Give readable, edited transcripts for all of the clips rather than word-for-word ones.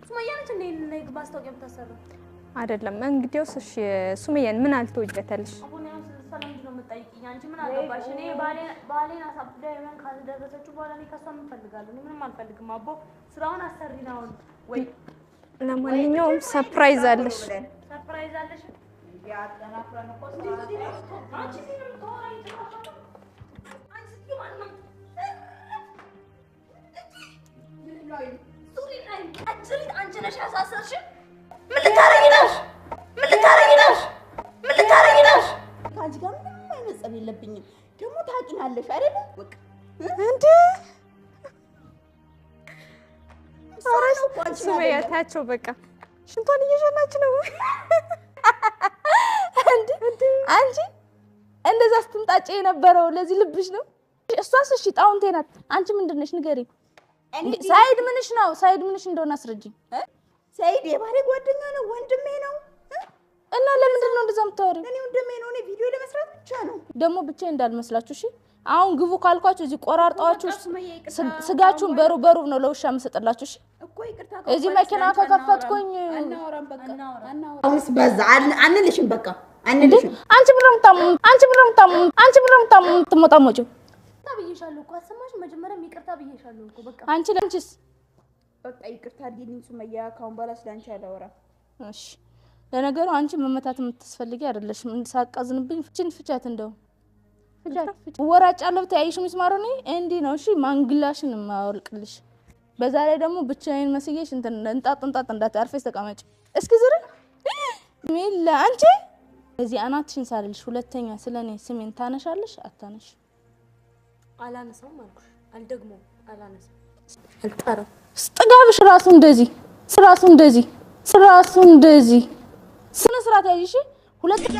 ሱመያ ነች እንዴ ማስታወቂያ የምታሰራው አይደለም እንግዲያውስ እሺ ሱመያን ምን አልተወጀተልሽ አሁን ያው ሰላም ነው የምጠይቂኝ አንቺ ምን አገባሽ እኔ ባሌን አሳብዳ የመን ካልደረሰችው በኋላ እኔ ከሷ ምን ፈልጋለሁ እኔ ምንም አልፈልግም አቦ ስራውን አሰሪናው ወይ ለማንኛውም ሰርፕራይዝ አለሽ ያጠናፍራ ነው አንቺ ሲንም ተወራይ ተካፈተ አንቺ ሲማንም ሱሪ ላይ አንቺ ነሽ ያሳሰርሽ ምን ልታረጊ ነሽ ካንቺ ጋር ምንም አይመጸብ የለብኝም ደግሞ ታቂናለሽ አይደል በቃ እንዴ ሱመያ ታቸው በቃ ሽንቷን እየሸናች ነው አንቺ እንደዛ ስትምጣጭ የነበረው ለዚህ ልብሽ ነው እሷስ እሺ ጣውንቴ ናት አንቺ ምንድነሽ ንገሪኝ ሳይድ ምንሽ እንደሆነ አስረጅኝ ሳይድ የባሌ ጓደኛ ነው ወንድሜ ነው እና ለምንድን ነው እንደዛ የምታወሪው እኔ ወንድሜ ነው እኔ ቪዲዮ ለመስራት ብቻ ነው ደግሞ ብቻ እንዳልመስላችሁ እሺ አሁን ግቡ ካልኳችሁ እዚህ ቆራርጣችሁ ስጋችሁን በሩ ነው ለውሻ መስጠላችሁ እሺ እኮ ይቅርታ እዚህ መኪና ከከፈትኩኝ አናወራም በቃ አሁንስ በዛ አንልሽም በቃ አንልሽም አንቺ ብረምታም ትሞጣሞጪው ታብዬሻለሁ እኮ አሰማሽ መጀመሪያ ይቅርታ ብዬሻለሁ እኮ በቃ አንቺ ለንቺስ በቃ ይቅርታ አድርጊልኝ ሱመያ ካሁን በኋላ ስላንቺ አላወራም እሺ ለነገሩ አንቺ መመታት የምትስፈልጊ አይደለሽም እንሳቃዝንብኝ ፍቻት እንደው ወራጭ አለብት ያይሽ ምስማሩኒ እንዲ ነው እሺ ማንግላሽን ማወልቅልሽ በዛ ላይ ደግሞ ብቻዬን መስየሽ እንጣጥ እንዳታርፈሽ ተቀመጭ እስኪ ዝር ሚላ አንቺ እዚህ አናትሽን ሳልልሽ ሁለተኛ ስለኔ ስሜን ታነሻለሽ አታነሽ አላነሳም አልኩሽ አልደግሞም አላነሳም አልጣራም ጥጋብሽ ራሱ እንደዚህ ስነ ስርዓት ያይሽ ሁለተኛ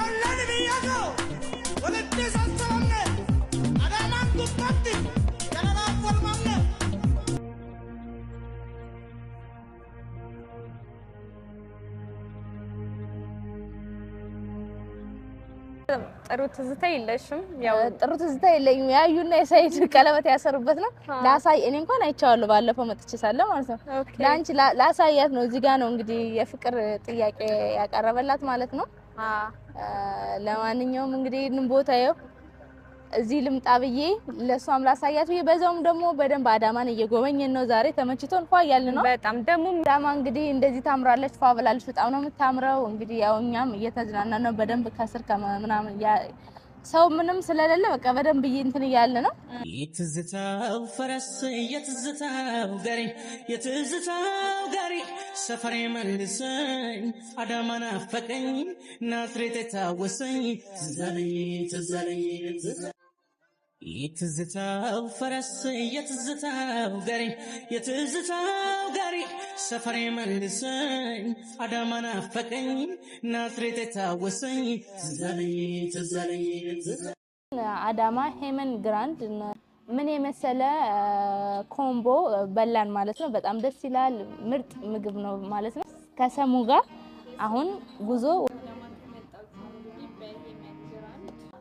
ጥሩ ትዝታ የለሽም ያው ጥሩ ትዝታ የለኝም ያዩና የሳይድ ቀለበት ያሰሩበት ነው ላሳይ እኔ እንኳን አይቻለሁ ባለፈው መጥቼ ሳለ ማለት ነው ላንቺ ላሳያት ነው እዚህ ጋር ነው እንግዲህ የፍቅር ጥያቄ ያቀረበላት ማለት ነው ለማንኛውም እንግዲህ እንቦታየው እዚህ ልምጣ ብዬ ለሷም ላሳያት ብዬ በዛውም ደግሞ በደንብ አዳማን እየጎበኘን ነው ዛሬ ተመችቶን ፏ ያልን ነው በጣም ደግሞ አዳማ እንግዲህ እንደዚህ ታምራለች ፏ ብላለች በጣም ነው የምታምረው እንግዲህ ያው እኛም እየተዝናናን ነው በደንብ ከስር ከምናምን ሰው ምንም ስለሌለ በቃ በደንብ እንትን ያለ ነው የትዝታው ፈረስ የትዝታው ጋሪ ሰፈሬ መልሰኝ አዳማና ፈቀኝ ናዝሬት ታወሰኝ ትዛለኝ የትዝታው ፈረስ የትዝታው ጋሪ ሰፈሬ መልሰኝ አዳማና ፈቀኝ ናዝሬት ታወሰኝ ትዛለኝ አዳማ ሄመን ግራንድ ምን የመሰለ ኮምቦ በላን ማለት ነው በጣም ደስ ይላል ምርጥ ምግብ ነው ማለት ነው ከሰሙ ጋር አሁን ጉዞ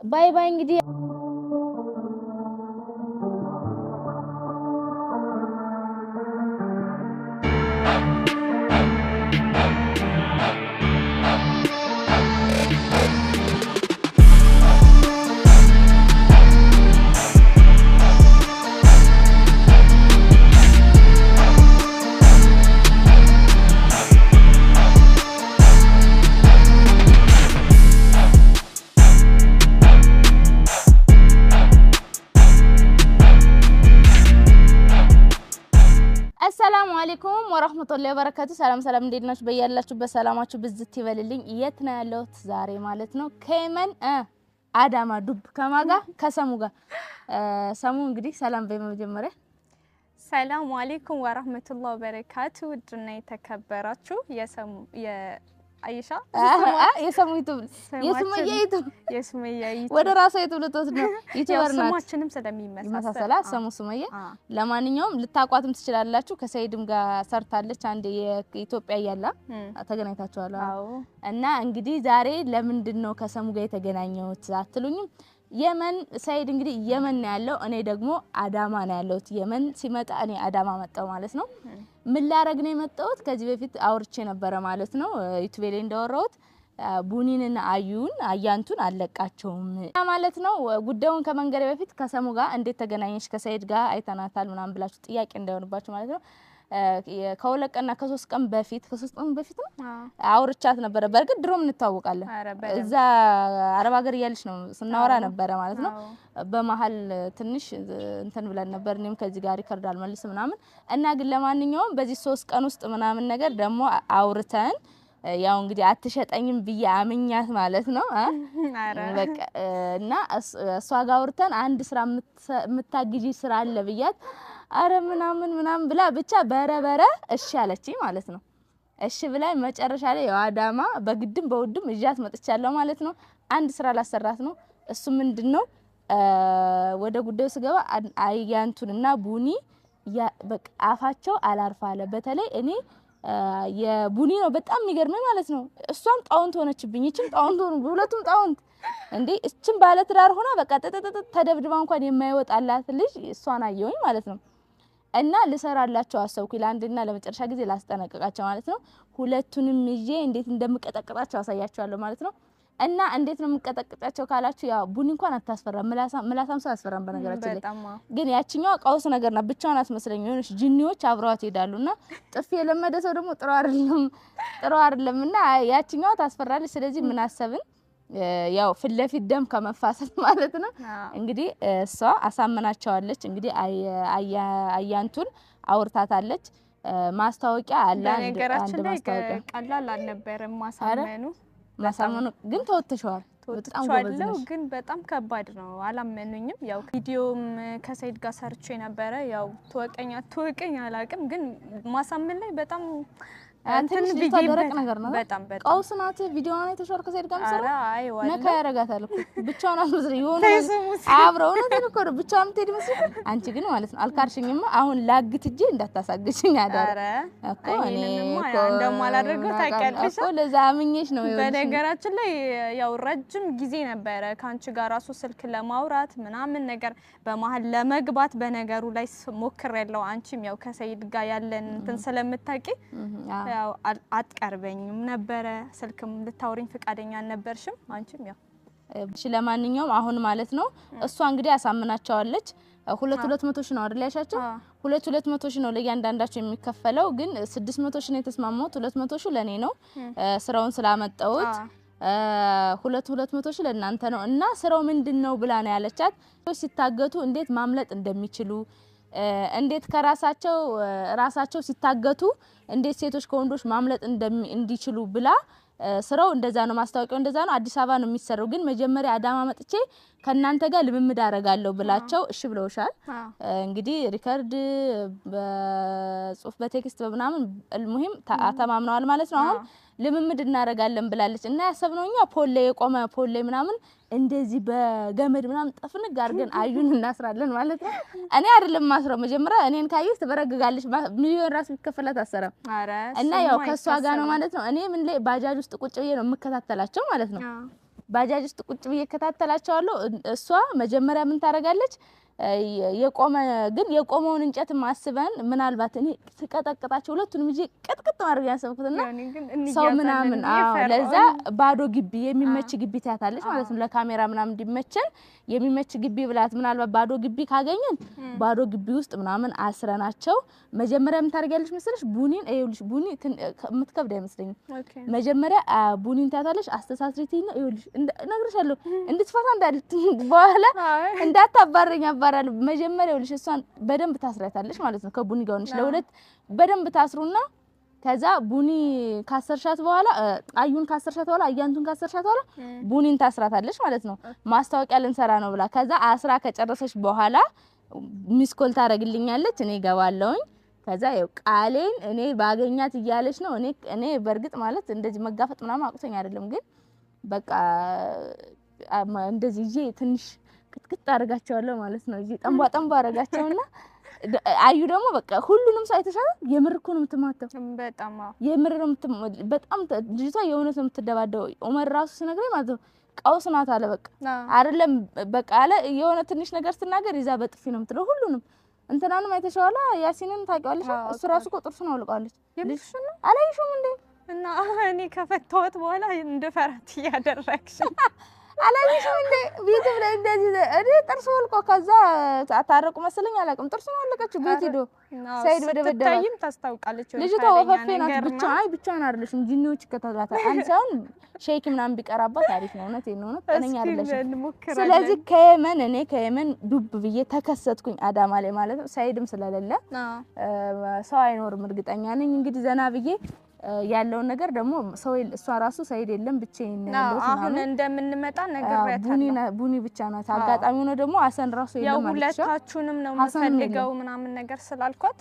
ባይ እንግዲህ አለይኩም ወራህመቱላሂ ወበረካቱ ሰላም እንዴት ናችሁ በያላችሁበት ሰላማችሁ ብዝት ይበልልኝ የት ነው ያለሁት ዛሬ ማለት ነው ከየመን አዳማ ዱብ ከማጋ ከሰሙ ጋር ሰሙ እንግዲህ ሰላም በመጀመሪያ ሰላም አለይኩም ወራህመቱላሂ ወበረካቱ ድና የተከበራችሁ አይሻ የሰሙ ዩቲዩብ የሱመያ ወደ ራሷ ዩቲዩብ ልትወስድ ነው ዩቲዩበር ናት ስማችንም ስለሚመሳሰል ሰሙ ሱመያ ለማንኛውም ልታቋትም ትችላላችሁ ከሰይድም ጋር ሰርታለች አንድ የኢትዮጵያ ያላ ተገናኝታችኋል እና እንግዲህ ዛሬ ለምንድን ነው ከሰሙ ጋር የተገናኘሁት አትሉኝም የመን ሰይድ እንግዲህ የመን ነው ያለው እኔ ደግሞ አዳማ ነው ያለሁት የመን ሲመጣ እኔ አዳማ መጣው ማለት ነው ምን ላረግ ነው የመጣሁት ከዚህ በፊት አውርቼ ነበር ማለት ነው ዩቲዩብ ላይ እንደወራሁት ቡኒንና አያንቱን አለቃቸውም ማለት ነው ጉዳዩን ከመንገሬ በፊት ከሰሙ ጋር እንዴት ተገናኘሽ ከሰይድ ጋር አይተናታል ምናምን ብላችሁ ጥያቄ እንዳይሆንባችሁ ማለት ነው ከሁለት ቀንና ከ3 ቀን በፊት ነው አውርቻት ነበር በርግጥ ድሮም እንታወቃለን እዛ አረብ ሀገር ያለሽ ነው ስናወራ ነበር ማለት ነው በመሃል ትንሽ እንትን ብለን ነበር እኔም ከዚህ ጋር ሪከርድ አልመልስ ምናምን እና ግን ለማንኛውም በዚህ 3 ቀን ውስጥ ምናምን ነገር ደግሞ አውርተን ያው እንግዲህ አትሸጠኝም ብዬ አምኛት ማለት ነው በቃ እና እሷ ጋር አውርተን አንድ ስራ የምታግጂ ስራ አለ ብያት አረ ምናምን ብላ ብቻ በረበረ እሺ አለችኝ ማለት ነው እሺ ብላይ መጨረሻ ላይ ያው አዳማ በግድም በውድም እጃት መጥቻለሁ ማለት ነው አንድ ስራ ላሰራት ነው እሱ ምንድነው ወደ ጉዳዩ ስገባ አያንቱንና ቡኒ በቃ አፋቸው አላርፋለ በተለይ እኔ የቡኒ ነው በጣም የሚገርመኝ ማለት ነው እሷም ጣውንት ሆነችብኝ እቺም ጣውንት ሆነ ሁለቱም ጣውንት እንዴ እቺም ባለ ትዳር ሆና በቃ ተደብድባ እንኳን የማይወጣላት ልጅ እሷን አየሁኝ ማለት ነው እና ልሰራላቸው አሰብኩኝ ለአንድና ለመጨረሻ ጊዜ ላስጠነቀቃቸው ማለት ነው ሁለቱንም ይዤ እንዴት እንደምቀጠቅጣቸው አሳያቸዋለሁ ማለት ነው እና እንዴት ነው የምቀጠቅጣቸው ካላችሁ ያው ቡኒ እንኳን አታስፈራም ምላሳም ሰው አስፈራም በነገራችን ላይ ግን ያቺኛው ቀውስ ነገርና ብቻዋን አትመስለኝ የሆነች ጂኒዎች አብረዋት ይሄዳሉና ጥፍ የለመደ ሰው ደግሞ ጥሩ አይደለምና ያቺኛው ታስፈራለች ስለዚህ ምን አሰብን ያው ፍለፊት ደም ከመፋሰስ ማለት ነው እንግዲህ እሷ አሳመናቸዋለች እንግዲህ አያንቱን አውርታታለች ማስታወቂያ አለ አንድ ማስታወቂያ ቀላል አልነበረም ማሳመኑ ግን ተወጥተሻል በጣም ጎበዝነሽ ግን በጣም ከባድ ነው አላመኑኝም ያው ቪዲዮም ከሰይድ ጋር ሰርቼ ነበር ያው ተወቀኝ አላቅም ግን ማሳመን ላይ በጣም አንተን ቢደረቅ ነገር ነው በጣም ቀውስናት ቪዲዮዋን አይተሻል ከሰይድ ጋር መሰራ ነካ ያረጋታል እኮ ብቻውን አልመስል ይሆነ አብረው ነው ተነኮረ ብቻውን ትሄድ መስል አንቺ ግን ማለት ነው አልካርሽኝማ አሁን ላግትጂ እንዳታሳግሽኝ አዳረ እኮ እኔ እንደማላደርገው ታውቂያለሽ እኮ ለዛ አምኜሽ ነው በነገራችን ላይ ያው ረጅም ጊዜ ነበር ካንቺ ጋር ራሱ ስልክ ለማውራት ምናምን ነገር በመሃል ለመግባት በነገሩ ላይ ሞክሬያለሁ አንቺም ያው ከሰይድ ጋር ያለን እንትን ስለምታቂ ያው አትቀርበኝም ነበር ስልክም ልታወሪኝ ፍቃደኛ አልነበርሽም አንቺም ያው እሺ ለማንኛውም አሁን ማለት ነው እሷ እንግዲህ አሳምናቸዋለች 200 ሺህ ነው አይደል ያሻቸው 200 ሺህ ነው ለእያንዳንዳቸው የሚከፈለው ግን 600 ሺህ ነው የተስማማው 200 ሺህ ለኔ ነው ስራውን ስላመጣሁት 200 ሺህ ለእናንተ ነው እና ስራው ምንድነው ብላ ነው ያለቻት ሲታገቱ እንዴት ማምለጥ እንደሚችሉ እንዴት ራሳቸው ሲታገቱ እንዴት ሴቶች ከወንዶች ማምለጥ እንዲችሉ ብላ ስራው እንደዛ ነው ማስታወቂያው እንደዛ ነው አዲስ አበባ ነው የሚሰራው ግን መጀመሪያ አዳማ መጥቼ ከናንተ ጋር ልምምድ አረጋለሁ ብላቸው እሺ ብለውሻል እንግዲህ ሪከርድ በጽሁፍ በቴክስት በመናምን المهم ተማምነዋል ማለት ነው አሁን ልምምድ እናረጋለን ብላለች እና ያሰብነውኛ ፖሌ የቆመ ፖሌ ምናምን እንደዚህ በገመድ ምናምን ጠፍንግ አርገን አዩን እናስራለን ማለት ነው እኔ አይደለም ማስረው መጀመሪያ እኔን ካየሽ ተበረግጋለሽ ሚሊዮን ራስ ቢከፈላት አሰራ እና ያው ከሷ ጋር ነው ማለት ነው እኔ ምን ላይ ባጃጅ ውስጥ ቁጭ ብዬ ነው የምከታተላቸው ማለት ነው ባጃጅ ውስጥ ቁጭ ብዬ ከታተላቸዋለሁ እሷ መጀመሪያ ምን ታረጋለች የቆመውን እንጨት ማስበን ምናልባት እኔ ተቀጠቀጣቸው ሁለቱንም እጂ ቅጥቅጥ ማድረግ ያሰብኩትና ሰው ምናምን ለዛ ባዶ ግቢ የሚመች ግቢ ታያታለች ማለት ነው ለካሜራ ምናምን እንዲመቸን የሚመች ግቢ ብላት ምናልባት ባዶ ግቢ ካገኘን ባዶ ግቢ ውስጥ ምናምን አስረናቸው መጀመሪያ ምን ታርጋለች መሰለሽ ቡኒን አይውልሽ ቡኒ የምትከብድ አይመስለኝም መጀመሪያ ቡኒን ታያታለች አስተሳስሪቲና አይውልሽ ነግርሻለሁ እንድትፈታ በኋላ እንዳታባረኝ አባራል መጀመሪያ አይውልሽ እሷን በደንብ ታስራታለች ማለት ነው ከቡኒ ጋር ሆነሽ ለሁለት በደንብ ታስሩና ከዛ ቡኒ ካሰርሻት በኋላ አዩን ካሰርሻት በኋላ አያንቱን ካሰርሻት በኋላ ቡኒን ታስራታለች ማለት ነው ማስታወቂያ ልንሰራ ነው ብላ ከዛ አስራ ከጨረሰች በኋላ ሚስኮል ታረግልኛለች እኔ ገባለሁኝ ከዛ ያው ቃሌን እኔ ባገኛት ይያለሽ ነው እኔ በርግጥ ማለት እንደዚህ መጋፈጥ ምናምን አቁተኛ አይደለም ግን በቃ እንደዚህ ይዤ ትንሽ ክትክት አረጋቸዋለሁ ማለት ነው ይዤ ጠንቧ አረጋቸውና አዩ ደግሞ በቃ ሁሉንም ሳይተሻለ የምርኮ ነው የምትማተው በጣም የምር ነው በጣም ልጅቷ የሆነስ ነው የምትደባደው ኡመር ራሱ ሲነግረኝ ማለት ነው ቀውስ ናት አለ በቃ አይደለም በቃ አለ የሆነ ትንሽ ነገር ስትናገር ይዛ በጥፊ ነው የምትለው ሁሉንም እንትናንም አይተሻዋላ ያሲንን ታውቂዋለሽ እሱ ራሱ እኮ ጥርሱን አውልቃለች ልጅሽን አላይሽም እንዴ እና እኔ ከፈተውት በኋላ እንደፈራት ያደረክሽ አላይሽም እንዴ ቤት ብለ እንደዚህ እኔ ጥርሱ ወልቆ ከዛ አታረቁ መስለኝ አላውቅም ጥርሱን አወለቀች ቤት ሄዶ ሳይድ በደበደባ ታይም ታስታውቃለች ልጅቷ ወፈፌ ናት ብቻዋን አይደለሽም ጂኒዎች ከተላታ አንሳውን ሼክ ምናምን ቢቀራባት አሪፍ ነው ነው ተነኛ አይደለሽም ስለዚህ ከየመን ዱብ ብዬ ተከሰትኩኝ አዳማ ላይ ማለት ነው ሳይድም ስለሌለ ሰው አይኖርም እርግጠኛ ነኝ እንግዲህ ዘና ብዬ ያለውን ነገር ደግሞ ሰው እሷ ራሱ ሳይድ የለም ብቻዬን ነው አሁን እንደምንመጣ ነግሬያታለሁ ቡኒ ብቻ ናት አጋጣሚው ነው ደግሞ አሰን ራሱ የለም ማለት ነው ሁለታችሁንም ነው መፈልገው ምናምን ነገር ስላልኳት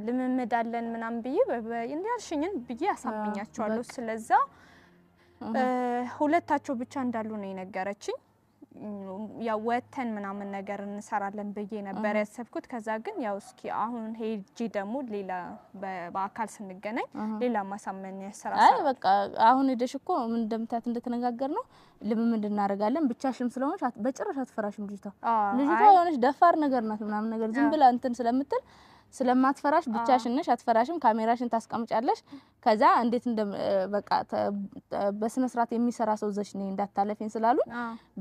ልምምድ አለን ምናምን ብዬ እንዲያልሽኝን ብዬ አሳምኛቸዋለሁ ስለዛ ሁለታቸው ብቻ እንዳሉ ነው የነገረችኝ ያው ወተን ምናምን ነገር እንሰራለን ብዬ ነበር ያሰብኩት ከዛ ግን ያው እስኪ አሁን ሄጂ ደግሞ ሌላ በአካል ስንገናኝ ሌላ ማሳመን ያሰራሳ አይ በቃ አሁን ሄደሽ እኮ ምን እንደምታት እንደተነጋገር ነው ልምምድ እናደርጋለን ብቻሽም ስለሆነሽ በጭራሽ አትፈራሽም ልጅቷ የሆነች ደፋር ነገር ናት ምናምን ነገር ዝም ብላ እንትን ስለምትል ስለማትፈራሽ ብቻሽን ነሽ አትፈራሽም ካሜራሽን ታስቀምጫለሽ ከዛ እንዴት እንደ በቃ በስነ ስርዓት የሚሰራ ሰው ዘሽ ነኝ እንዳታለፈኝ ስላሉ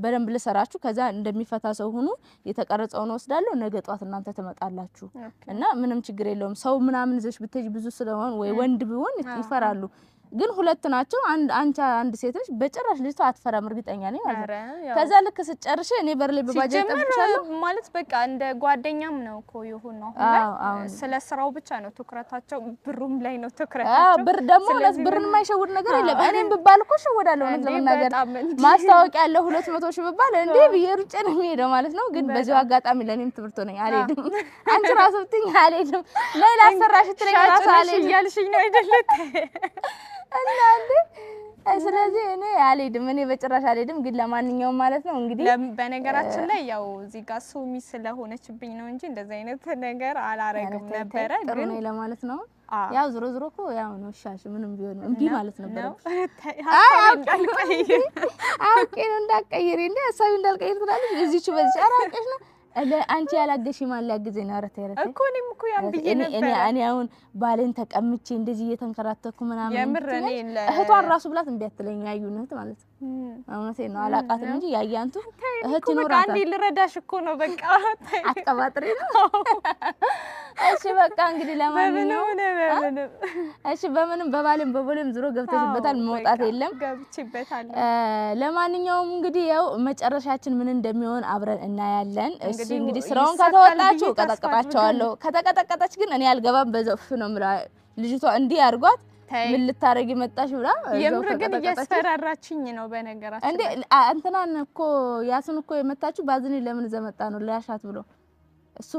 በደንብ ልሰራችሁ ከዛ እንደሚፈታ ሰው ሆኖ የተቀረጸውን ወስዳለሁ ነገ ጧት እናንተ ተመጣላችሁ እና ምንም ችግር የለውም ሰው ምናምን ዘሽ ብትጂ ብዙ ስለሆነ ወይ ወንድ ቢሆን ይፈራሉ ግን ሁለት ናቸው አንድ ሴት ነች በጭራሽ ልጅቷ አትፈራም እርግጠኛ ነኝ ማለት ነው ከዛ ልክ ስጨርሽ እኔ በርሌ በባጀት ጠብቻለሁ ማለት በቃ እንደ ጓደኛም ነው እኮ ይሁን ነው ስለ ስራው ብቻ ነው ትኩረታቸው ብሩም ላይ ነው ትኩረታቸው ብር ደግሞ ለብርን የማይሸውድ ነገር የለም እኔም ብባል እኮ ሸወዳለሁ ነው ለመናገር ማስታወቂያ ያለው 200 ሺህ ብባል እንዴ በየሩጭ ነው የሚሄደው ማለት ነው ግን በዚሁ አጋጣሚ ለኔም ትብርቶ ነኝ አልሄድም አንቺ ራስህ ትኝ አልሄድም ሌላ ሰራሽ ትለኝ ራስ አልሄድም ያልሽኝ ነው አይደለም አንዴ ስለዚህ እኔ አልሄድም እኔ በጭራሽ አልሄድም ግን ለማንኛውም ማለት ነው እንግዲህ በነገራችን ላይ ያው እዚህ ጋር ሱሚ ስለሆነችብኝ ነው እንጂ እንደዚህ አይነት ነገር አላረግም ነበር ግን ነው ለማለት ነው ያው ዝሮ እኮ ያው ነው ሻሽ ምንም ቢሆን እንቢ ማለት ነበር አውቄ ነው እንዳቀይሪ እንደ ሀሳብ እንዳልቀይር ትላለች እዚህች በዚህ አራቀሽ ነው አንቺ ያላገሽ ማን ሊያግዘኝ ነው አረተ ያረተ እኮ እኔም እኮ ያን ብዬ ነበር እኔ አሁን ባሌን ተቀምጬ እንደዚህ እየተንከራተኩ ምናምን እህቷን ራሱ ብላት እንዴ አትለኝ ያዩነት ማለት ነው አሁን ነው አላቃትም እንጂ ያያንቱ እህት ይኖራታል አንዴ ልረዳሽ እኮ ነው በቃ አቀባጥሪ ነው እሺ በቃ እንግዲህ ለማንኛውም እሺ በምንም በባሌም በቦሌም ዝሮ ገብተሽበታል መውጣት የለም ገብቼበታል ለማንኛውም እንግዲህ ያው መጨረሻችን ምን እንደሚሆን አብረን እናያለን እሺ እንግዲህ ስራውን ከተወጣችሁ ቀጠቀጣቸዋለሁ ከተቀጠቀጠች ግን እኔ አልገባም በዘፍ ነው ምላ ልጅቷ እንዲህ አርጓት ምን ልታረጊ መጣሽ ብላ የምር ግን እያስፈራራችኝ ነው በነገራችን እንዴ እንትናን እኮ ያሱን እኮ የመታችሁ ባዝኒ ለምን ዘመጣ ነው ለያሻት ብሎ እሱ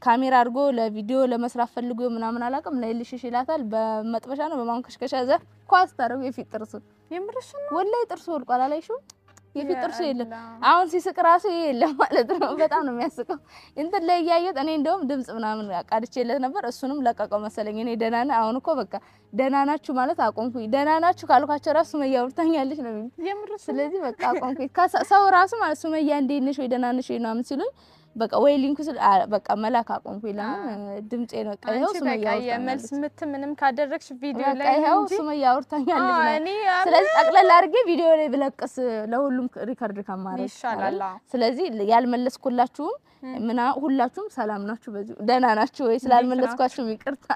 ካሜራ አድርጎ ለቪዲዮ ለመስራት ፈልጎ ምናምን አላቀም ለይልሽሽ ይላታል በመጥበሻ ነው በማንከሽከሻ ዘ ኳስ ታረው የፊት ጥርሱ የምርሽ ነው ወላይ ጥርሱ ወልቋል አላይሽው የፊት ጥርሱ የለም አሁን ሲስቅ ራሱ የለም ማለት ነው በጣም ነው የሚያስቀው እንትን ላይ ያያየት እኔ እንደውም ድምጽ ምናምን አቃድቼለት ነበር እሱንም ለቀቀው መሰለኝ እኔ ደናና አሁን እኮ በቃ ደናናችሁ ማለት አቆንኩኝ ደናናችሁ ካልኳቸው ራሱ መያውርታኛለች ነው የምርሽ ስለዚህ በቃ አቆንኩኝ ሰው ራሱ ማለት ሱመያ እንዴት ወይ ደናነሽ ወይ ምናምን ሲሉኝ በቃ ወይ ሊንኩ በቃ መላክ አቆንኩኝ ለምን ድምጼ ነው ቀይው ሱመያ የመልስ ምት ምንም ካደረግሽ ቪዲዮ ላይ ቀይው ሱመያ አውርታኛለች ስለዚህ ጠቅለል አድርጌ ቪዲዮ ላይ ብለቅስ ለሁሉም ሪከርድ ከማረግ ይሻላል ስለዚህ ያልመለስኩላችሁም ምና ሁላችሁም ሰላም ናችሁ በዚህ ደህና ናችሁ ወይ ስላልመለስኳችሁ ይቅርታ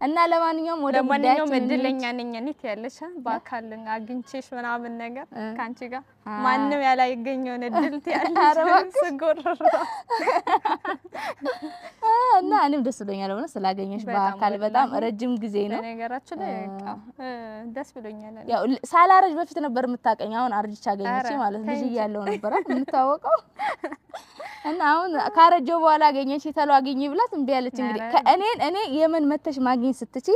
እና ለማንኛውም ወደ ለማንኛውም እድለኛ ነኝ እኔት ያለሽ በአካል አግኝቼሽ ምናምን ነገር ካንቺ ጋር ማንንም ያላገኘው እድል ያለሽ ስጎርራ እና እኔም ደስ ብሎኛል ሆነ ስላገኘሽ በአካል በጣም ረጅም ጊዜ ነው ነገራችን ላይ ደስ ብሎኛል ያው ሳላረጅ በፊት ነበር የምታቀኝ አሁን አርጅቻ አገኘች ማለት ልጅ ያለው ነበር የምታወቀው እና አሁን ካረጀው በኋላ አገኘች ይተለው አገኘ ብላት እንዴ ያለች እንግዲህ እኔ የምን መተሽ ማግኘት ስትጪ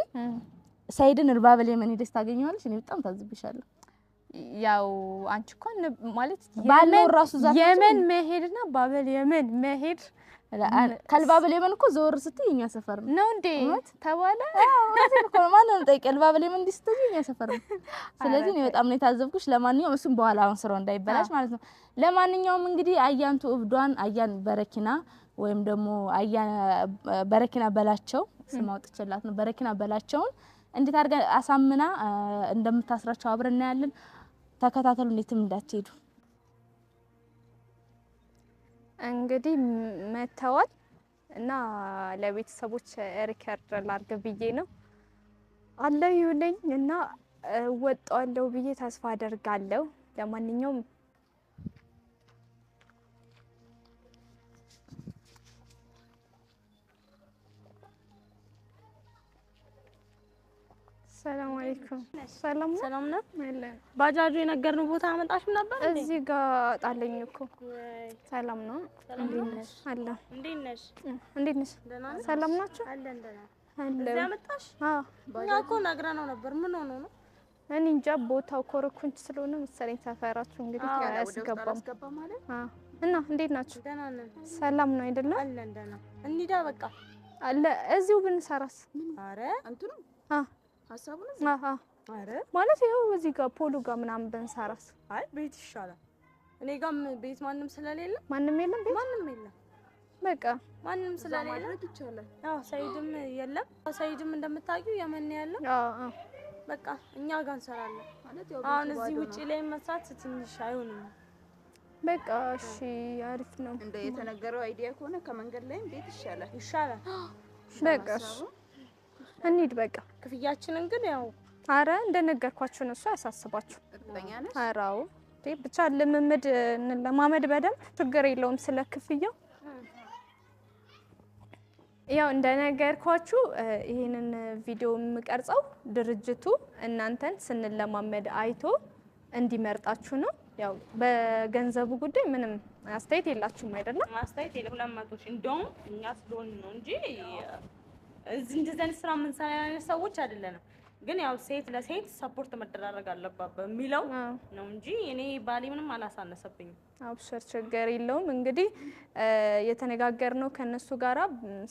ሳይድን እርባበል የምን ሄደስ ታገኘዋለሽ እኔ በጣም ታዝብሻለሁ ያው አንቺ እኮ ማለት ባለው ራሱ ዛፍ የምን መሄድና ባበል የምን መሄድ ከልባበሌመን እኮ ዞር ስትይ እኛ ሰፈር ነው እንዴ ተባለ? ማን ነው ጠይቀ ልባበሌመን ስትይ እኛ ሰፈር ነው። ስለዚህ ነው በጣም ነው የታዘብኩሽ። ለማንኛውም እሱም በኋላ አሁን ስራው እንዳይበላሽ ማለት ነው። ለማንኛውም እንግዲህ አያንቱ እብዷን አያን በረኪና ወይም ደግሞ አያን በረኪና በላቸው ስም አውጥቼላት ነው። በረኪና በላቸውን እንዴት አድርጋ አሳምና እንደምታስራቸው አብረን ያለን ተከታተሉ። እንዴትም እንዳትሄዱ እንግዲህ መተዋል እና ለቤተሰቦች ሪከርድ ላድርግ ብዬ ነው አለው ይሁንኝ እና ወጣዋለሁ ብዬ ተስፋ አደርጋለሁ። ለማንኛውም ሰላም አለይኩም። ሰላም ነው። ባጃጁ የነገርነው ቦታ አመጣሽም ነበር እንዴ? እዚህ ጋር ጣለኝ እኮ። ሰላም ነው። እንዴት ነሽ? አለ እንዴት ነሽ? እንዴት ነሽ? ሰላም ናችሁ? አለን ደህና። አለ እዚህ አመጣሽ? አዎ። እኛ እኮ ነግረነው ነበር። ምን ሆኖ ነው? እኔ እንጃ ቦታው ኮረኮንች ስለሆነ መሰለኝ ሰፈራችሁ እንግዲህ አያስገባም ማለት። አዎ። እና እንዴት ናችሁ? ደህና ነን። ሰላም ነው አይደለም? አለን ደህና። እንሂዳ በቃ። አለ እዚሁ ብንሰራስ? አረ እንትኑ ሀሳቡ ነው። አረ ማለት ይኸው እዚህ ጋር ፖሉ ጋር ምናምን ብንሰራስ? አይ ቤት ይሻላል። እኔ ጋርም ቤት ማንም ስለሌለ ማንም የለም ቤት ማንም የለም። በቃ ማንም ስለሌለ ይቻላል። አዎ ሰይድም የለም። ሰይድም እንደምታውቂው የመን ያለው። አዎ በቃ እኛ ጋር እንሰራለን ማለት ያው አሁን እዚህ ውጪ ላይ መስራት ትንሽ አይሆንም። በቃ እሺ አሪፍ ነው። እንደ የተነገረው አይዲያ ከሆነ ከመንገድ ላይም ቤት ይሻላል። በቃ እንሂድ በቃ። ክፍያችንን ግን ያው አረ እንደነገርኳችሁ ነው። እሱ ያሳስባችሁ። እርግጠኛ ነሽ? አራው ብቻ ልምምድ ለማመድ በደንብ ችግር የለውም። ስለ ክፍያው ያው እንደነገርኳችሁ ይሄንን ቪዲዮ የምቀርጸው ድርጅቱ እናንተን ስንለማመድ አይቶ እንዲመርጣችሁ ነው። ያው በገንዘቡ ጉዳይ ምንም አስተያየት የላችሁም አይደለም? አስተያየት የለም። 200 ሺህ እንደውም እኛ ስለሆነ ነው እንጂ እንደዚህ አይነት ስራ የምንሰራ ሰዎች አይደለንም። ግን ያው ሴት ለሴት ሰፖርት መደራረግ አለባት በሚለው ነው እንጂ እኔ ባሌ ምንም አላሳነሰብኝም። አብሽር ችግር የለውም። እንግዲህ የተነጋገርነው ከነሱ ጋራ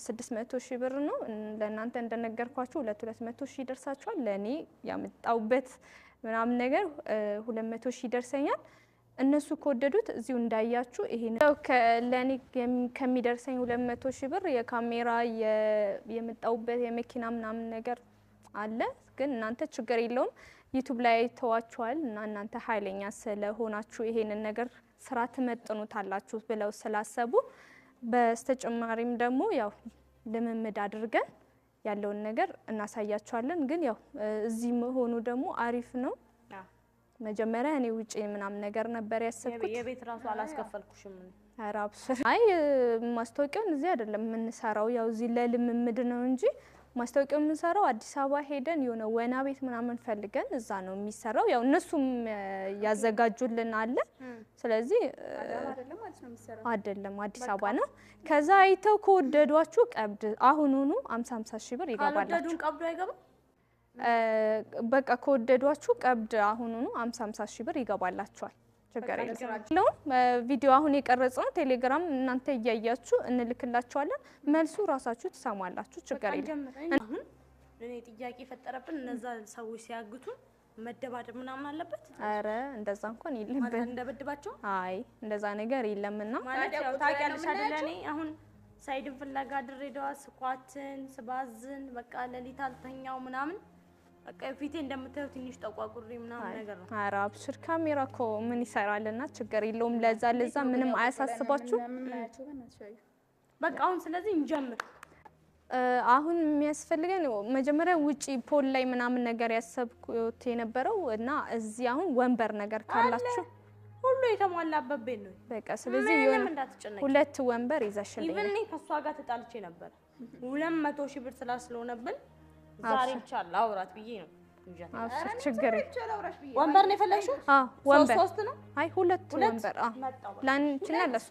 600 ሺህ ብር ነው። ለእናንተ እንደነገርኳችሁ 200 ሺህ ይደርሳችኋል። ለኔ ያመጣውበት ምናምን ነገር 200 ሺህ ይደርሰኛል። እነሱ ከወደዱት እዚሁ እንዳያችሁ ይሄን ለኔ ከሚደርሰኝ 200 ሺህ ብር የካሜራ የመጣውበት የመኪና ምናምን ነገር አለ። ግን እናንተ ችግር የለውም ዩቲዩብ ላይ ተዋችኋል እና እናንተ ኃይለኛ ስለሆናችሁ ይሄንን ነገር ስራ ትመጥኑታላችሁ ብለው ስላሰቡ በስተጨማሪም ደግሞ ያው ልምምድ አድርገን ያለውን ነገር እናሳያችኋለን። ግን ያው እዚህ መሆኑ ደግሞ አሪፍ ነው። መጀመሪያ እኔ ውጪ ምናምን ነገር ነበር ያሰብኩት። የቤት ራሱ አላስከፈልኩሽም። አራብስ አይ ማስታወቂያውን እዚህ አይደለም የምንሰራው፣ ያው እዚህ ለልምምድ ነው እንጂ ማስታወቂያውን የምንሰራው አዲስ አበባ ሄደን የሆነ ወና ቤት ምናምን ፈልገን እዛ ነው የሚሰራው። ያው እነሱም ያዘጋጁልን አለ። ስለዚህ አይደለም አዲስ አበባ ነው። ከዛ አይተው ከወደዷችሁ ቀብድ አሁኑኑ 50 ሺህ ብር ይገባላችሁ። ቀብዱ አይገባም። በቃ ከወደዷችሁ ቀብድ አሁኑኑ 50 ሺህ ብር ይገባላችኋል። ችግር የለውም። ቪዲዮ አሁን የቀረጽነው ቴሌግራም እናንተ እያያችሁ እንልክላችኋለን። መልሱ ራሳችሁ ትሰማላችሁ። ችግር የለም። አሁን እኔ ጥያቄ ፈጠረብን። እነዛ ሰዎች ሲያግቱ መደባደብ ምናምን አለበት? አረ እንደዛ እንኳን የለም። ማለት እንደበድባቸው? አይ እንደዛ ነገር የለምና ማለት ያው ታውቂያለሽ አይደል? እኔ አሁን ሳይድን ፍለጋ ድሬዳዋ ስኳትን ስባዝን በቃ ለሊት አልተኛው ምናምን በቃ ፊቴ እንደምታዩት ትንሽ ጠቋቁሪ ምናምን ነገር ነው። አረ አብሽር ካሜራ እኮ ምን ይሰራልና ችግር የለውም። ለዛ ምንም አያሳስባችሁ። በቃ አሁን ስለዚህ እንጀምር። አሁን የሚያስፈልገን መጀመሪያ ውጪ ፖል ላይ ምናምን ነገር ያሰብኩት የነበረው እና እዚህ አሁን ወንበር ነገር ካላችሁ ሁሉ የተሟላበት ቤት ነው። በቃ ስለዚህ የሆነ ሁለት ወንበር ይዘሽልኝ። ኢቭን እኔ ከሷ ጋር ተጣልቼ ነበር 200 ሺህ ብር ስላስለሆነብን ዛሬ ብቻ ላውራት ብዬ ነው እንጂ ችግር ወንበር ነው የፈለግሽው? ወንበር ሶስት ነው። አይ ሁለት ወንበር ላንቺና ለሱ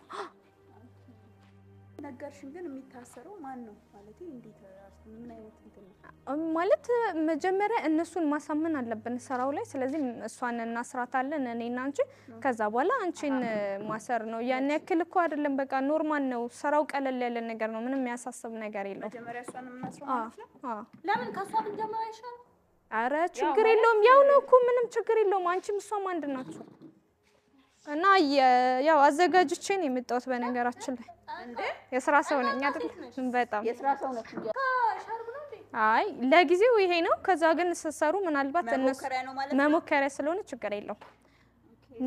ነገርሽን ግን የሚታሰረው ማን ነው ማለት እንዴት ምን አይነት እንትን ማለት መጀመሪያ እነሱን ማሳመን አለብን ስራው ላይ ስለዚህ እሷን እናስራታለን እኔና አንቺ ከዛ በኋላ አንቺን ማሰር ነው ያን ያክል እኮ አይደለም በቃ ኖርማል ነው ስራው ቀለል ያለ ነገር ነው ምንም የሚያሳስብ ነገር የለውም መጀመሪያ እሷን እናስረው ማለት ነው ለምን ከሷ ብንጀምር አይሻልም አረ ችግር የለውም ያው ነው እኮ ምንም ችግር የለውም አንቺም እሷም አንድ ናችሁ እና ያው አዘጋጅቼ ነው የመጣሁት በነገራችን ላይ እንዴ የስራ ሰው ነኝ አይደል በጣም የስራ ሰው ነሽ እንዴ አይ ለጊዜው ይሄ ነው ከዛ ግን ሰሰሩ ምናልባት እነሱ መሞከሪያ ስለሆነ ችግር የለውም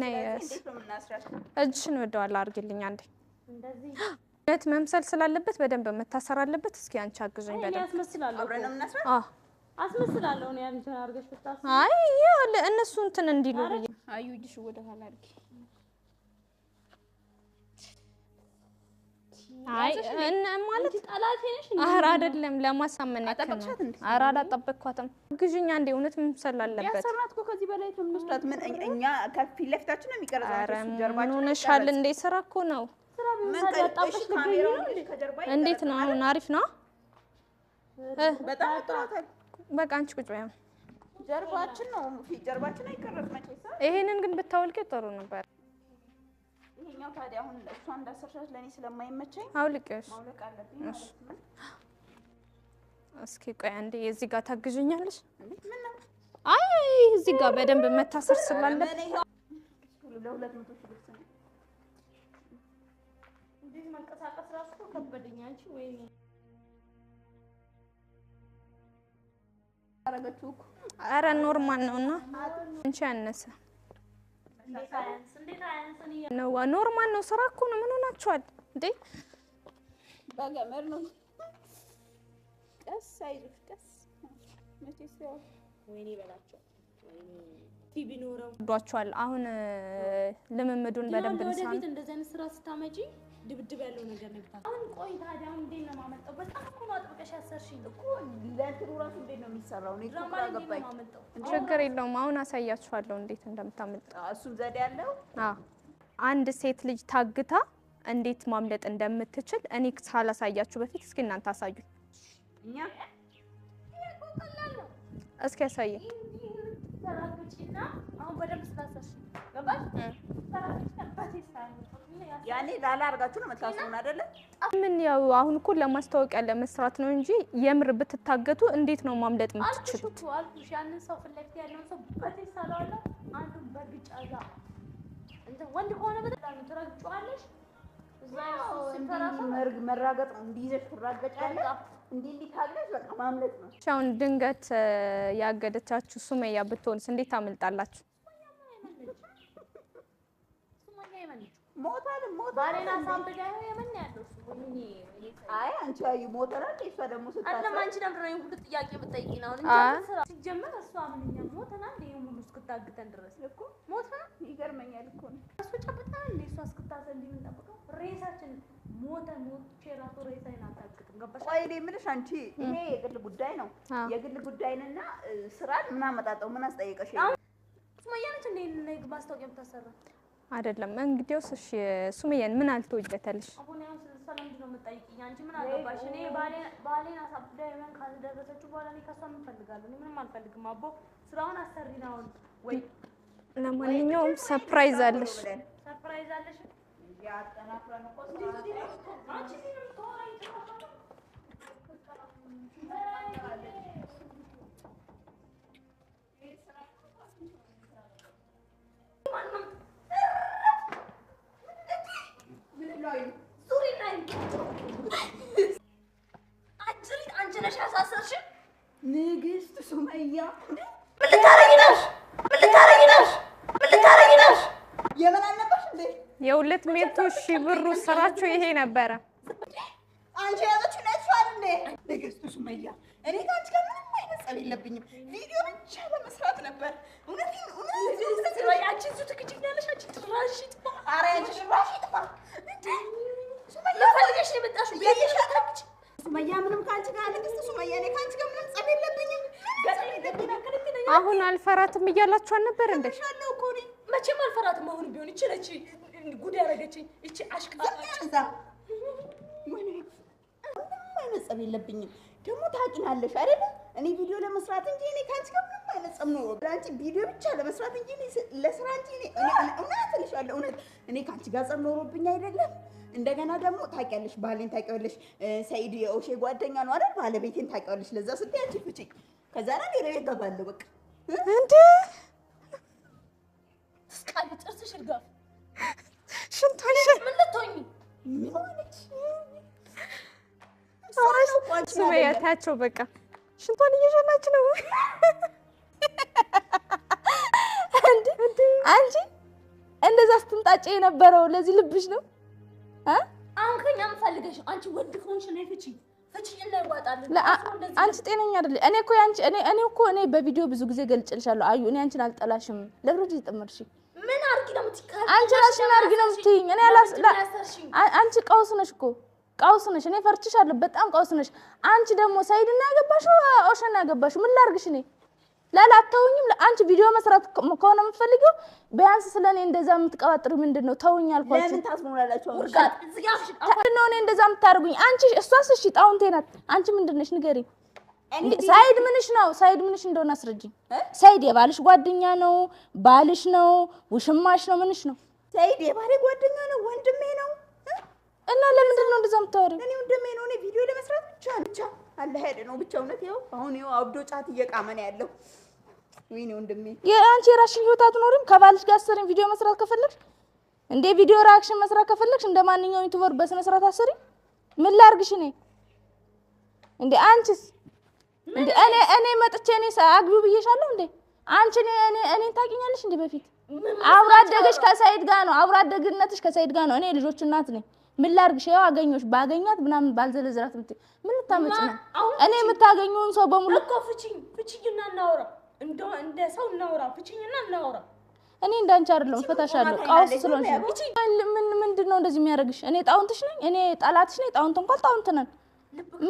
ነይስ እንዴት ነው የምናስራቸው እጅሽን ወደኋላ አድርጊልኝ አንዴ እንደዚህ ነት መምሰል ስላለበት በደንብ መታሰር አለበት እስኪ አንቺ አግዙኝ በደንብ ያስመስላለሁ አብረን ነው የምናስራው አስመስላለሁ ነው ያንቺን አርገሽ ብታስ አይ ያው እነሱ እንትን እንዲሉ አዩ እጅሽ ወደኋላ አድርጊ አይ እና ማለት ጠላቴ ነሽ እንዴ አራ አይደለም ለማሳመን ያከነ አራ አላጠበቅኳትም ግዥኛ እንደ እውነት መምሰል አለበት ያሰርናት እኮ ከዚህ በላይ ትመስላት ምን እኛ ከፊት ለፊታችን ነው የሚቀርጸው ጀርባችን ሆነሻል እንደ ስራ እኮ ነው ስራ ምን ያጣብሽ ካሜራው ከጀርባ እንዴት ነው አሁን አሪፍ ነው በጣም ጥራታል በቃ አንቺ ቁጭ በይ ጀርባችን ነው ፊት ጀርባችን አይቀረጽ መቼስ ይሄንን ግን ብታወልቂ ጥሩ ነበር ይሄኛው ታዲያ አሁን እሷ እንዳሰርሻት ለኔ ስለማይመቸኝ አውልቂሽ ማውለቅ አለብኝ ማለት ነው እስኪ ቆይ አንዴ እዚህ ጋር ታግዥኛለሽ ምን ነው አይ እዚህ ጋር በደንብ መታሰር ስላለበት ለሁለት መቶ ሺህ ብር ነው እንዴት መንቀሳቀስ ራሱ ከበደኝ አንቺ ወይ አረጋችሁ አረ ኖርማል ነውና አንቺ ያነሰ እንዴት አያንስን ነው ኖርማል ነው ስራ እኮ ነው ምን ሆናችኋል እንዴ በገመር ነው ቀስ አይዞሽ ቀስ መቼስ ያው ወይኔ በላቸው ወይኔ ቲቪ ኖረው ዷቸዋል አሁን ልምምዱን በደንብ እንሳን ወደፊት እንደዚህ አይነት ስራ ስታመጪ ድብድብ ያለው ነገር ነው ብታስ አሁን ቆይ ታዲያ አሁን እንዴት ነው ማመጣው በጣም እኮ ነው አጥብቀሽ ያሰርሽኝ እኮ ለእንትኑ ራሱ እንዴት ነው የሚሰራው ነው ድራማ ላይ እንዴት ነው ማመጣው ችግር የለውም አሁን አሳያችኋለሁ እንዴት እንደምታመጣ እሱም ዘዴ ያለው አንድ ሴት ልጅ ታግታ እንዴት ማምለጥ እንደምትችል እኔ ሳላሳያችሁ በፊት እስኪ እናንተ አሳዩ እኛ እስኪ አሳይ ተራግጪና አሁን በደንብ ስላሰርሽ ገባሽ ያኔ ላላ አርጋችሁ ነው መታሰሩን አይደለ ምን ያው አሁን እኮ ለማስተዋወቂያ ለመስራት ነው እንጂ የምር ብትታገቱ እንዴት ነው ማምለጥ የምትችሉት አልኩሽ ያንን ሰው ፍለክት ያለው ሰው በቴስ ሳላውላ አንዱን በግጫዛ እንደ ወንድ ከሆነ በጣም ትረግጫለሽ እዛ መራገጥ እንዲይዘሽ ትራገጫለሽ እንዴ ታግለሽ በቃ ማምለጥ ነው ሻውን ድንገት ያገደቻችሁ ሱመያ ብትሆንስ እንዴት ታመልጣላችሁ ሞታል ባሬና ሳምበዳ የምን ያለው ሱመኒ አይ አንቺ አዩ ሞተራል እሷ ደግሞ ስታሰ አንተ ማንቺ ነበር ነው ሁሉ ጥያቄ ብትጠይቂና አሁን እንጂ ስራ ሲጀመር እሷ ምንኛ ሞተና እንደ ሙሉ እስክታግተን ድረስ እኮ ሞተና ይገርመኛል እኮ ነው እሱ ጨብጣን እንደ እሷ እስክታሰ እንዴ ምን ጠብቀው ሬሳችን ሞተን ቼራቶ ሬሳይን አታግጥም ገባሽ ቆይ እኔ የምልሽ አንቺ ይሄ የግል ጉዳይ ነው የግል ጉዳይንና ስራን ምን አመጣጣው ምን አስጠይቀሽ ሱመያ ነች እንደ ማስታወቂያ የምታሰራ አይደለም እንግዲያውስ እሺ ሱመያን ምን አልተወጀተልሽ አሁን ያው ሰላም እንዴ ነው የምጠይቂኝ አንቺ ምን አገባሽ እኔ ባሌን አሳብዳ የመን ካልደረሰችው በኋላ እኔ ከሷ ምን ፈልጋለሁ እኔ ምንም አልፈልግም አቦ ስራውን አሰሪና አሁን ወይ ለማንኛውም ሰርፕራይዝ አለሽ ሰርፕራይዝ አለሽ ያጠናክረን እኮ አንቺ ሲንም ተወራይ ንግስት ሱመያ ምን ልታረጊ ነሽ የምን አልነበርሽ እንዴ የ200,000 ብሩ ስራቸው ይሄ ነበረ አንቺ ያለችው ነሽዋል እንዴ ንግስት ሱመያ እኔ ካንቺ ጋር ምንም አይነት ጸብ የለብኝም ቪዲዮ ብቻ ለመስራት ነበር እውነት ወይ አንቺ እሱ ትክክለኛለሽ አንቺ ትራሽ ጥፋ አረ አንቺ ትራሽ ጥፋ ሱመያ ፈልገሽ ነው የመጣሽው ያለሽ ሱመያ ምንም ካንቺ ጋር ንግስት ሱመያ እኔ ካንቺ ጋር ምንም ጸብ የለብኝም አሁን አልፈራትም እያላችሁ አልነበር እንዴ ሻለው እኮ እኔ መቼም አልፈራትም አሁን ቢሆን እቺ ነች ጉድ ያረገችኝ እቺ አሽቃባጭ እዛ ወይኔ አይነት ጸብ የለብኝም። ደግሞ ታውቂናለሽ አይደለ? እኔ ቪዲዮ ለመስራት እንጂ እኔ ካንቺ ጋር ምንም አይነት ጸብ ነው። አንቺ ቪዲዮ ብቻ ለመስራት እንጂ ለስራ እንጂ እውነት እልሻለሁ፣ እውነት እኔ ካንቺ ጋር ጸብ ኖሮብኝ አይደለም። እንደገና ደግሞ ታውቂያለሽ፣ ባሌን ታውቂያለሽ። ሰይድ የኦሼ ጓደኛ ነው አይደል? ባለቤቴን ታውቂያለሽ። ለዛ ስትይ አንቺ ፍቺኝ፣ ከዛ ነው ወደ ቤት ገባለሁ። በቃ እንዴ ስቃይ ጥርስሽ እርጋፍ ሽንቶሽ ምን ልትሆኚ ምን ሆነች? ሱመያ ታያቸው በቃ ሽንቷን እየሸናች ነው። አንቺ እንደዛ ስትንጣጭ የነበረው ለዚህ ልብሽ ነው። አሁን ከኛ ፈልገሽ አንቺ ወድ ከሆንሽ ነው ፍቺ እና ይዋጣልን። አንቺ ጤነኛ አይደል? እኔ በቪዲዮ ብዙ ጊዜ ገልጭልሻለሁ። አዩ እኔ አንቺን አልጠላሽም። ለብሩጅ ይጥምርሽ ምን አርጊ ነው የምትካል? አንቺ ራስሽን አርጊ ነው የምትይኝ። እኔ አንቺ ቀውስ ነሽ እኮ ቀውስ ነሽ። እኔ ፈርችሻለሁ፣ በጣም ቀውስ ነሽ። አንቺ ደግሞ ሰይድና ያገባሽው ኦሸና ያገባሽው ምን ላርግሽ? እኔ ላላተውኝም አንቺ ቪዲዮ መስራት ከሆነ የምትፈልጊው ቢያንስ ስለኔ እንደዛ የምትቀባጥሩ ምንድነው? ተውኝ አልኳችሁ። ለምን ታስሞላላችሁ? ወርጋት እዚህ ጋር ነው እኔ እንደዛ የምታርጉኝ። አንቺ እሷስ እሺ ጣውንቴ ናት። አንቺ ምንድነሽ ንገሪኝ። ሰይድ ምንሽ ነው? ሰይድ ምንሽ እንደሆነ አስረጅኝ። ሰይድ የባልሽ ጓደኛ ነው? ባልሽ ነው? ውሽማሽ ነው? ምንሽ ነው? ሰይድ የባሌ ጓደኛ ነው፣ ወንድሜ ነው። እና ለምንድን ነው እንደዛ የምታወሪው? እኔ ወንድሜ ነው። እኔ ቪዲዮ ለመስራት ብቻ አለ ሄደ ነው ብቻ። እውነት ይኸው አሁን ይኸው አብዶ ጫት እየቃመ ነው ያለው። ወይኔ ወንድሜ የአንቺ የራስሽን ህይወት አትኖሪም? ከባልሽ ጋር አሰሪኝ ቪዲዮ መስራት ከፈለግሽ እንደ ቪዲዮ ሪአክሽን መስራት ከፈለግሽ እንደ ማንኛውም ዩቲዩበር በስነ ስርዓት አሰሪ። ምን ላርግሽ እኔ እንደ አንቺስ እንደ እኔ መጥቼ እኔ አግቢው ብዬሻለሁ እንዴ? አንቺ እኔ ታውቂኛለሽ እንዴ? በፊት አብራ አደገሽ ከሰይድ ጋር ነው። አብራ አደግነትሽ ከሰይድ ጋር ነው። እኔ ልጆች እናት ነኝ። ምን ላርግሽ? ያው አገኘሁሽ ባገኛት ምናምን ባልዘለዝራት ምን ልታመጭ ነው? እኔ የምታገኙን ሰው በሙሉ እኮ ፍቺኝና እናውራ፣ እንደ ሰው እናውራ፣ ፍቺኝና እናውራ። እኔ እንዳንቺ አይደለም ፈታሻለሁ። ቀውስ ስለሆንሽ ምንድነው እንደዚህ የሚያደርግሽ? እኔ ጣውንትሽ ነኝ? እኔ ጠላትሽ ነኝ? ጣውንት እንኳን ጣውንት ነን።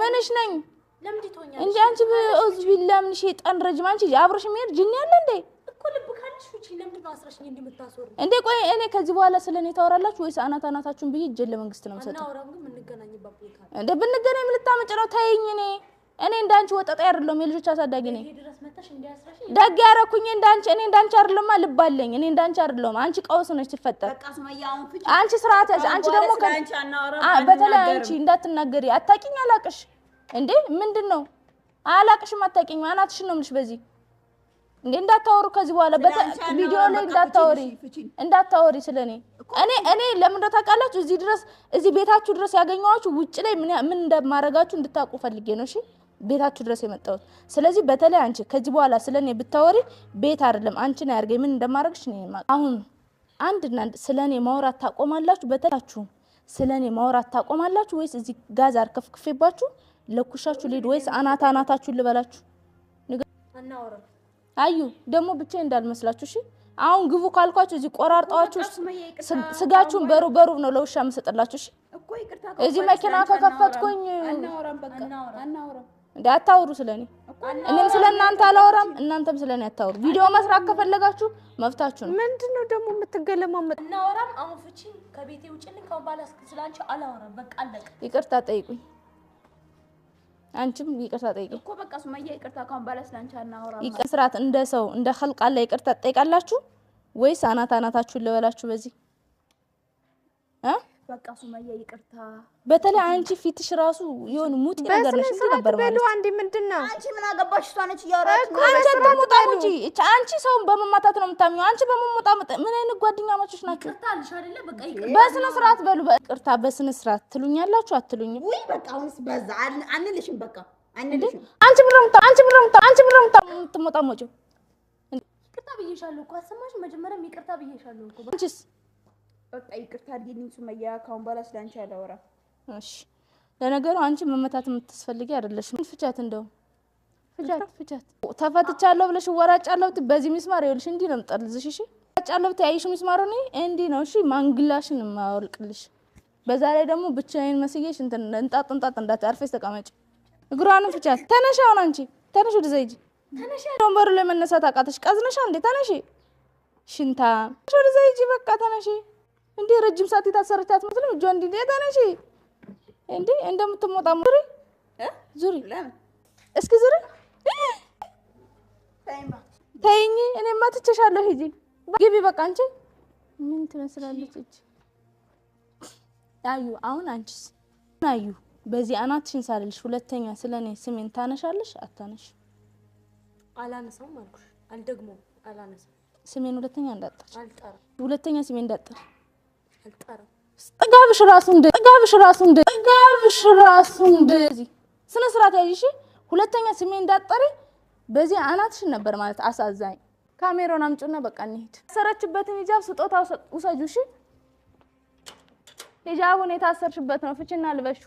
ምንሽ ነኝ ለምን ትቶኛለሽ? እንጂ አንቺ በኡዝ ቢላህ ምን ሸይጣን ረጅም አንቺ አብረሽ የሚሄድ ጅን ያለ እንዴ? እኮ ልብ ካለሽ ፍቺ። ለምን ነው አስረሽኝ እንደምታስወሪ እንዴ? ቆይ እኔ ከዚህ በኋላ ስለኔ ታወራላችሁ ወይስ አናታችሁን ብዬ እጄን ለመንግስት ነው የምሰጠው? እናውራም ግን የምንገናኝበት ቦታ እንዴ? ብንገናኝ ምን ልታመጭ ነው? ተይኝ። እኔ እንዳንቺ ወጣጣ አይደለም፣ የልጆች አሳዳጊ ነኝ። ድረስ መጣሽ እንዲያስረሽ ደግ ያረኩኝ እንዳንቺ አይደለም፣ ልብ አለኝ። እኔ እንዳንቺ አይደለም። አንቺ ቀውስ ነሽ ትፈጠር። በቃ ሱመያ አሁን ፍቺ። አንቺ ስርዓት ያዝ። አንቺ ደግሞ በተለይ አንቺ እንዳትናገሪ። አታውቂኝ፣ አላቅሽ እንዴ? ምንድነው አላቅሽም፣ አታውቂኝ። አናትሽን ነው የምልሽ በዚህ እንዴ። እንዳታወሩ ከዚህ በኋላ ቪዲዮ ላይ እንዳታወሪ ስለኔ። እኔ ለምን ታውቃላችሁ? እዚህ ቤታችሁ ድረስ ያገኘኋችሁ ውጭ ላይ ምን እንደማረጋችሁ እንድታውቁ ፈልጌ ነው። እሺ ቤታችሁ ድረስ የመጣሁት። ስለዚህ በተለይ አንቺ ከዚህ በኋላ ስለኔ ብታወሪ ቤት አይደለም አንቺ ነው ያርገኝ ምን እንደማረግሽ ነው። አሁን አንድና ስለኔ ማውራት ታቆማላችሁ። በተላችሁ ስለኔ ማውራት ታቆማላችሁ ወይስ እዚህ ጋዝ አርከፍክፌባችሁ ለኩሻችሁ ልሂድ ወይስ አናታችሁን ልበላችሁ? እናውራ። አዩ ደግሞ ብቻ እንዳልመስላችሁ እሺ። አሁን ግቡ ካልኳችሁ እዚህ ቆራርጣችሁ ስጋችሁን በሩብ ነው ለውሻ መስጠላችሁ። እሺ እኮ ይቅርታ እዚህ መኪና ከከፈትኩኝ አናወራም። በቃ አናወራም። እንዳታወሩ ስለኔ። እኔም ስለናንተ አላወራም፣ እናንተም ስለኔ አታወሩ። ቪዲዮ መስራት ከፈለጋችሁ መፍታችሁ ነው። ምንድነው ደግሞ የምትገለማመጥ? እናውራም። አሁን ፍቺ ከቤቴ ውጭልኝ። ካሁን በኋላ ስላንቺ አላወራም። በቃ አለቀ። ይቅርታ ጠይቁኝ። አንቺም ይቅርታ ጠይቂ እኮ በቃ ሱመያ ይቅርታ ካሁን በኋላ ስላንቺ አናወራም። ይቅርታት እንደ ሰው እንደ ኸልቅ አለ ይቅርታ ጠይቃላችሁ ወይስ አናታችሁን ልበላችሁ በዚህ በቃ ሱመያ ይቅርታ። በተለይ አንቺ ፊትሽ ራሱ የሆነ ሙጥ ነገር ነሽ እንዴ ነበር ማለት አንዴ ምንድነው? አንቺ ምን አገባሽ? እሷ ነች እያወራች ነው። አንቺ ተሞጣሙጂ አንቺ ሰውን በመማታት ነው የምታምኚው። አንቺ በመሞጣመጥ ምን አይነት ጓደኛማቾች ናችሁ? ይቅርታ አልሽ አይደለ? በቃ ይቅርታ በስነ ስርዓት በሉ። ይቅርታ በስነ ስርዓት ትሉኛላችሁ አትሉኝም? ውይ በቃ አሁንስ በዛ። አንልሽም በቃ አንልሽም። አንቺ ብረምታ የምትሞጣሞጪው ይቅርታ ብዬሻለሁ እኮ አሰማሽ። መጀመሪያም ይቅርታ ብዬሻለሁ እኮ። አንቺስ በቃ ይቅርታ አድርጊልኝ ሱመያ፣ ካሁን በኋላ ስላንቺ አላወራም። እሺ ለነገሩ አንቺ መመታት የምትስፈልጊ አይደለሽም። ፍቻት እንደው ፍቻት ተፈትቻለሁ ብለሽ ወራጫለሁ። በዚህ ሚስማር ይኸውልሽ እንዲህ ነው የምጠልዝሽ። እሺ ወራጫለሁ ታይሽ ሚስማሩ ነው እንዲህ ነው። እሺ ማንግላሽን ማወልቅልሽ። በዛ ላይ ደግሞ ብቻዬን መስዬሽ እንጣጥ እንዳታርፈሽ ተቀመጪ። እግሯንም ፍቻት። ተነሽ አሁን አንቺ ተነሽ፣ ወደ ዘይጂ ተነሽ። ወንበሩ ላይ መነሳት አቃተሽ? ቀዝነሻ እንዴ? ተነሽ ሽንታ፣ ወደ ዘይጂ በቃ ተነሽ። እንዴ ረጅም ሰዓት የታሰረች አትመስልም? እጇ እንዴ ተነሽ እንዴ እንደምትሞጣ ሙሪ ዙሪ ለምን እስኪ ዙሪ ተይኝ እኔማ ትቼሻለሁ ሂጂ ግቢ በቃ አንቺ ምን ትመስላለች እቺ አዩ አሁን አንቺስ አዩ በዚህ አናትሽን ሳልልሽ ሁለተኛ ስለኔ ስሜን ታነሻለሽ አታነሽ አላነሳም አልኩሽ አልደግሞም አላነሳም ስሜን ሁለተኛ እንዳጠር አልጠራም ሁለተኛ ስሜን እንዳጠር አልጠራም ጥጋብሽ ራሱ እንደዚህ ስነ ስርዓት ያይሽ ሁለተኛ ስሜን እንዳጠሪ በዚህ አናትሽን ነበር ማለት አሳዛኝ ካሜራውን አምጪና በቃ እንሂድ ሰረችበትን ሂጃብ ስጦታው ውሰጁ እሺ ሂጃቡን የታሰርሽበት ነው ፍቺና ልበሹ